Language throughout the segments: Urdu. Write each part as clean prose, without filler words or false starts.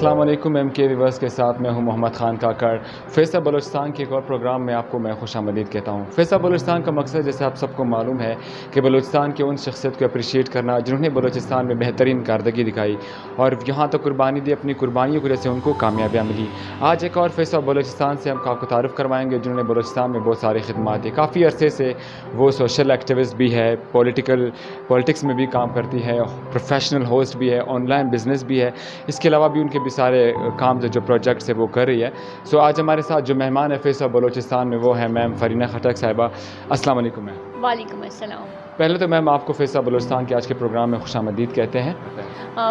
السلام علیکم ایم کے ویورز کے ساتھ میں ہوں محمد خان کاکڑ. فیصل بلوچستان کے ایک اور پروگرام میں آپ کو میں خوش آمدید کہتا ہوں. فیصل بلوچستان کا مقصد جیسے آپ سب کو معلوم ہے کہ بلوچستان کے ان شخصیت کو اپریشیٹ کرنا جنہوں نے بلوچستان میں بہترین کارکردگی دکھائی اور یہاں تک قربانی دی, اپنی قربانیوں کی وجہ سے ان کو کامیابیاں ملی. آج ایک اور فیصل بلوچستان سے ہم آپ کو تعارف کروائیں گے جنہوں نے بلوچستان میں بہت ساری خدمات دی. کافی عرصے سے وہ سوشل ایکٹیوسٹ بھی ہے, پولیٹکس میں بھی کام کرتی ہے, پروفیشنل ہوسٹ بھی ہے, آن لائن بزنس بھی ہے. اس کے علاوہ بھی ان کے بھی سارے کام جو پروجیکٹس ہے وہ کر رہی ہے. سو آج ہمارے ساتھ جو مہمان ہے فیصل بلوچستان میں وہ ہے میم فرینہ خٹک صاحبہ. السلام علیکم میم. وعلیکم السلام. پہلے تو میم آپ کو فیصل بلوچستان کے آج کے پروگرام میں خوش آمدید کہتے ہیں.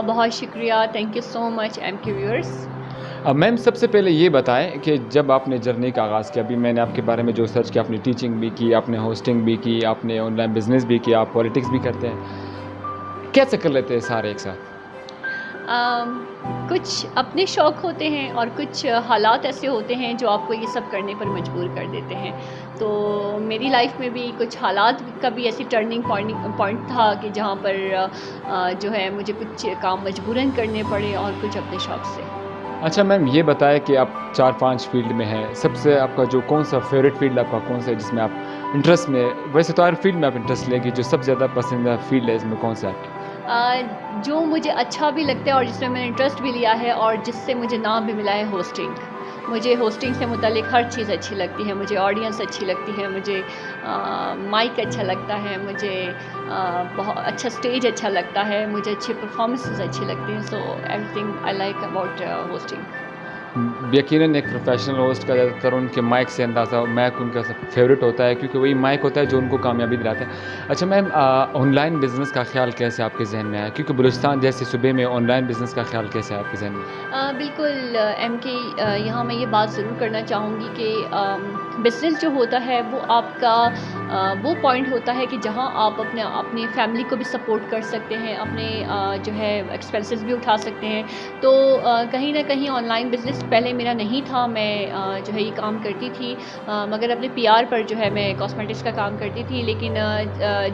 بہت شکریہ, thank you so much M K viewers. Ma'am سب سے پہلے یہ بتائیں کہ جب آپ نے جرنی کا آغاز کیا, ابھی میں نے آپ کے بارے میں جو سرچ کیا, آپ نے ٹیچنگ بھی کی, آپ نے ہوسٹنگ بھی کی, آپ نے آن لائن بزنس بھی کیا, آپ پولیٹکس بھی کرتے ہیں, کیسے کر لیتے ہیں سارے ایک ساتھ؟ کچھ اپنے شوق ہوتے ہیں اور کچھ حالات ایسے ہوتے ہیں جو آپ کو یہ سب کرنے پر مجبور کر دیتے ہیں. تو میری لائف میں بھی کچھ حالات کا بھی ایسی ٹرننگ پوائنٹ تھا کہ جہاں پر جو ہے مجھے کچھ کام مجبوراً کرنے پڑے اور کچھ اپنے شوق سے. اچھا میم یہ بتائیں کہ آپ 4-5 فیلڈ میں ہیں, سب سے آپ کا جو کون سا فیوریٹ فیلڈ آپ کا کون سا ہے جس میں آپ انٹرسٹ میں, ویسے تو ہر فیلڈ میں آپ انٹرسٹ لیں گی, جو سب سے زیادہ پسندیدہ فیلڈ ہے اس میں کون سا ہے؟ جو مجھے اچھا بھی لگتا ہے اور جس میں میں نے انٹرسٹ بھی لیا ہے اور جس سے مجھے نام بھی ملا ہے, ہوسٹنگ. مجھے ہوسٹنگ سے متعلق ہر چیز اچھی لگتی ہے. مجھے آڈینس اچھی لگتی ہے, مجھے مائک اچھا لگتا ہے, مجھے بہت اچھا اسٹیج اچھا لگتا ہے, مجھے اچھے پرفارمنسز اچھی لگتی ہیں. So every thing I like about hosting. یقیناً ایک پروفیشنل ہوسٹ کا زیادہ تر ان کے مائک سے اندازہ, مائک ان کا فیوریٹ ہوتا ہے کیونکہ وہی مائک ہوتا ہے جو ان کو کامیابی دلاتا ہے. اچھا میم آن لائن بزنس کا خیال کیسے آپ کے ذہن میں آیا, کیونکہ بلوچستان جیسے صوبے میں آن لائن بزنس کا خیال کیسے ہے آپ کے ذہن میں؟ بالکل ایم کے, یہاں میں یہ بات ضرور کرنا چاہوں گی کہ بزنس جو ہوتا ہے وہ آپ کا وہ پوائنٹ ہوتا ہے کہ جہاں آپ اپنی فیملی کو بھی سپورٹ کر سکتے ہیں, اپنے جو ہے ایکسپینسز بھی اٹھا سکتے ہیں. تو کہیں نہ کہیں آن لائن بزنس پہلے میرا نہیں تھا. میں جو ہے یہ کام کرتی تھی مگر اپنے پی آر پر جو ہے میں کاسمیٹکس کا کام کرتی تھی. لیکن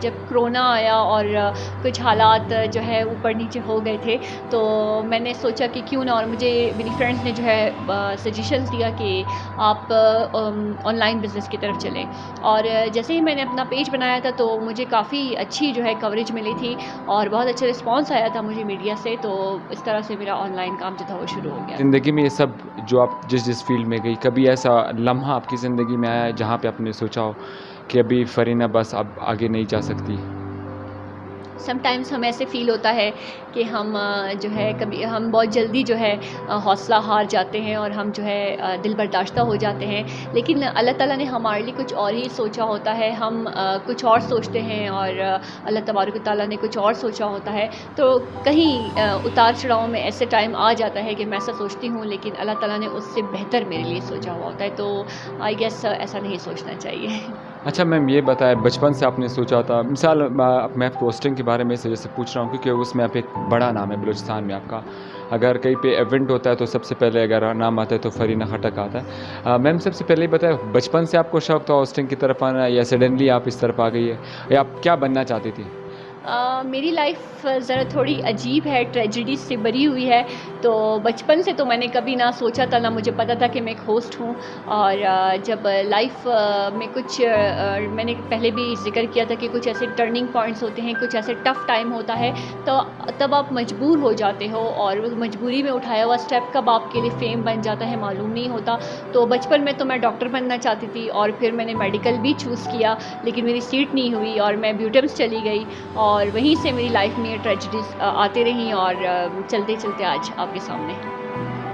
جب کرونا آیا اور کچھ حالات جو ہے اوپر نیچے ہو گئے تھے تو میں نے سوچا کہ کیوں نہ, اور مجھے میری فرینڈس نے جو ہے سجیشنز دیا کہ آپ آن لائن بزنس کی طرف چلیں. اور جیسے ہی میں نے اپنا پیج بنایا تھا تو مجھے کافی اچھی جو ہے کوریج ملی تھی اور بہت اچھا رسپانس آیا تھا مجھے میڈیا سے. تو اس طرح سے میرا آن لائن کام جو تھا وہ شروع ہو گیا. زندگی میں یہ سب جو آپ جس فیلڈ میں گئی, کبھی ایسا لمحہ آپ کی زندگی میں آیا ہے جہاں پہ آپ نے سوچا ہو کہ ابھی فرینہ بس اب آگے نہیں جا سکتی؟ سم ٹائمز ہمیں ایسے فیل ہوتا ہے کہ ہم جو ہے کبھی ہم بہت جلدی جو ہے حوصلہ ہار جاتے ہیں اور ہم جو ہے دل برداشتہ ہو جاتے ہیں. لیکن اللہ تعالیٰ نے ہمارے لیے کچھ اور ہی سوچا ہوتا ہے. ہم کچھ اور سوچتے ہیں اور اللہ تبارک و تعالیٰ نے کچھ اور سوچا ہوتا ہے. تو کہیں اتار چڑھاؤ میں ایسے ٹائم آ جاتا ہے کہ میں ایسا سوچتی ہوں لیکن اللہ تعالیٰ نے اس سے بہتر میرے لیے سوچا ہوا ہوتا ہے. تو آئی گیس ایسا نہیں سوچنا چاہیے. اچھا میم یہ بتائیں, بچپن سے آپ نے سوچا تھا, مثال میں ہوسٹنگ کے بارے میں اس وجہ سے پوچھ رہا ہوں کیونکہ اس میں آپ ایک بڑا نام ہے بلوچستان میں آپ کا. اگر کہیں پہ ایونٹ ہوتا ہے تو سب سے پہلے اگر نام آتا ہے تو فرینہ خٹک آتا ہے. میم سب سے پہلے یہ بتائیں, بچپن سے آپ کو شوق تھا ہوسٹنگ کی طرف آنا یا سڈنلی آپ اس طرف آ گئی ہے, یا آپ کیا بننا چاہتی تھی؟ میری لائف ذرا تھوڑی عجیب ہے, ٹریجڈی سے بھری ہوئی ہے. تو بچپن سے تو میں نے کبھی نہ سوچا تھا, نہ مجھے پتا تھا کہ میں ایک ہوسٹ ہوں. اور جب لائف میں کچھ میں نے پہلے بھی ذکر کیا تھا کہ کچھ ایسے ٹرننگ پوائنٹس ہوتے ہیں, کچھ ایسے ٹف ٹائم ہوتا ہے تو تب آپ مجبور ہو جاتے ہو اور مجبوری میں اٹھایا ہوا اسٹیپ کب آپ کے لیے فیم بن جاتا ہے معلوم نہیں ہوتا. تو بچپن میں تو میں ڈاکٹر بننا چاہتی تھی اور پھر میں نے میڈیکل بھی چوز کیا لیکن میری سیٹ نہیں ہوئی اور میں بیوٹمس چلی گئی اور وہیں سے میری لائف میں ٹریجڈیز آتے رہیں اور چلتے چلتے آج آپ کے سامنے.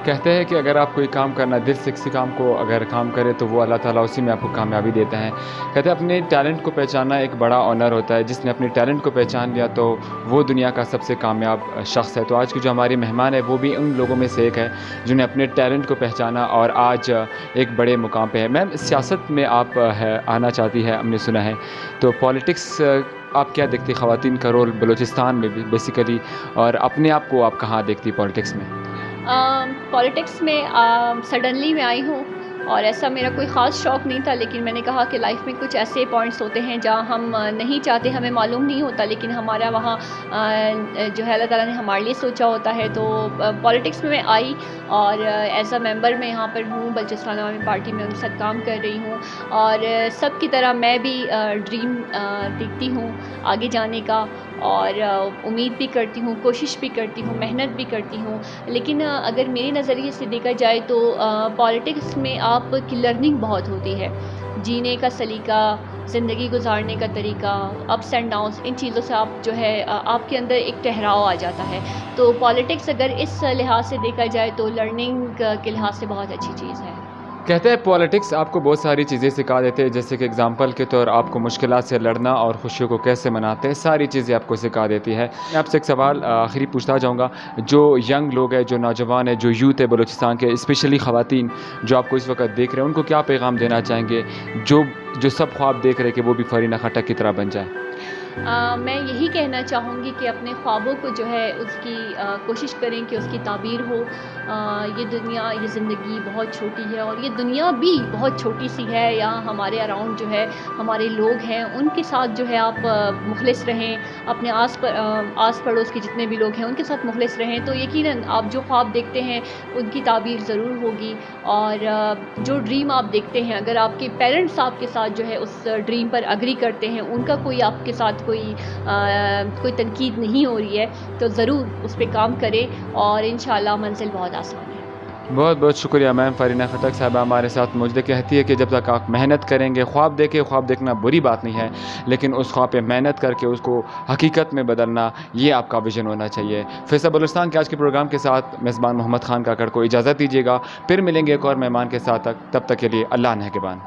کہتے ہیں کہ اگر آپ کوئی کام کرنا دل سے کسی کام کو اگر کام کرے تو وہ اللہ تعالیٰ اسی میں آپ کو کامیابی دیتا ہے. کہتے ہیں اپنے ٹیلنٹ کو پہچاننا ایک بڑا آنر ہوتا ہے. جس نے اپنے ٹیلنٹ کو پہچان لیا تو وہ دنیا کا سب سے کامیاب شخص ہے. تو آج کی جو ہماری مہمان ہے وہ بھی ان لوگوں میں سے ایک ہے جنہیں اپنے ٹیلنٹ کو پہچانا اور آج ایک بڑے مقام پہ ہے. میم سیاست میں آپ آنا چاہتی ہے, ہم نے سنا ہے, تو پالیٹکس آپ کیا دیکھتی, خواتین کا رول بلوچستان میں بھی بیسیکلی, اور اپنے آپ کو آپ کہاں دیکھتی پالیٹکس میں؟ پالیٹکس میں سڈنلی میں آئی ہوں اور ایسا میرا کوئی خاص شوق نہیں تھا، لیکن میں نے کہا کہ لائف میں کچھ ایسے پوائنٹس ہوتے ہیں جہاں ہم نہیں چاہتے، ہمیں معلوم نہیں ہوتا، لیکن ہمارا وہاں جو ہے اللہ تعالیٰ نے ہمارے لیے سوچا ہوتا ہے. تو پالیٹکس میں آئی اور ایز اے ممبر میں یہاں پر ہوں، بلوچستان عوامی پارٹی میں ان کے ساتھ کام کر رہی ہوں. اور سب کی طرح میں بھی ڈریم دیکھتی ہوں آگے جانے کا، اور امید بھی کرتی ہوں، کوشش بھی کرتی ہوں، محنت بھی کرتی ہوں. لیکن اگر میرے نظریے سے دیکھا جائے تو پالیٹکس میں آپ کی لرننگ بہت ہوتی ہے، جینے کا سلیقہ، زندگی گزارنے کا طریقہ، اپس اینڈ ڈاؤنس، ان چیزوں سے آپ جو ہے آپ کے اندر ایک ٹھہراؤ آ جاتا ہے. تو پالیٹکس اگر اس لحاظ سے دیکھا جائے تو لرننگ کے لحاظ سے بہت اچھی چیز ہے. کہتے ہیں پالیٹکس آپ کو بہت ساری چیزیں سکھا دیتے ہیں، جیسے کہ اگزامپل کے طور آپ کو مشکلات سے لڑنا اور خوشیوں کو کیسے مناتے ہیں، ساری چیزیں آپ کو سکھا دیتی ہے. میں آپ سے ایک سوال آخری پوچھنا چاہوں گا، جو ینگ لوگ ہیں، جو نوجوان ہیں، جو یوتھ ہے بلوچستان کے، اسپیشلی خواتین جو آپ کو اس وقت دیکھ رہے ہیں، ان کو کیا پیغام دینا چاہیں گے جو سب خواب دیکھ رہے کہ وہ بھی فرینہ خٹک کی طرح بن جائے؟ میں یہی کہنا چاہوں گی کہ اپنے خوابوں کو جو ہے اس کی کوشش کریں کہ اس کی تعبیر ہو. یہ دنیا، یہ زندگی بہت چھوٹی ہے، اور یہ دنیا بھی بہت چھوٹی سی ہے. یہاں ہمارے اراؤنڈ جو ہے ہمارے لوگ ہیں، ان کے ساتھ جو ہے آپ مخلص رہیں، اپنے آس پڑوس کے جتنے بھی لوگ ہیں ان کے ساتھ مخلص رہیں، تو یقیناً آپ جو خواب دیکھتے ہیں ان کی تعبیر ضرور ہوگی. اور جو ڈریم آپ دیکھتے ہیں، اگر آپ کے پیرنٹس آپ کے ساتھ جو ہے اس ڈریم پر اگری کرتے ہیں، ان کا کوئی آپ کے ساتھ کوئی تنقید نہیں ہو رہی ہے، تو ضرور اس پہ کام کریں، اور انشاءاللہ منزل بہت آسان ہے. بہت بہت شکریہ میم. فرینہ خٹک صاحبہ ہمارے ساتھ موجود کہتی ہے کہ جب تک آپ محنت کریں گے، خواب دیکھیں، خواب دیکھنا بری بات نہیں ہے، لیکن اس خواب پہ محنت کر کے اس کو حقیقت میں بدلنا، یہ آپ کا ویژن ہونا چاہیے. فیصل بلوچستان کے آج کے پروگرام کے ساتھ میزبان محمد خان کاکڑ کو اجازت دیجیے گا، پھر ملیں گے ایک اور مہمان کے ساتھ. تب تک کے لیے اللہ نگہبان.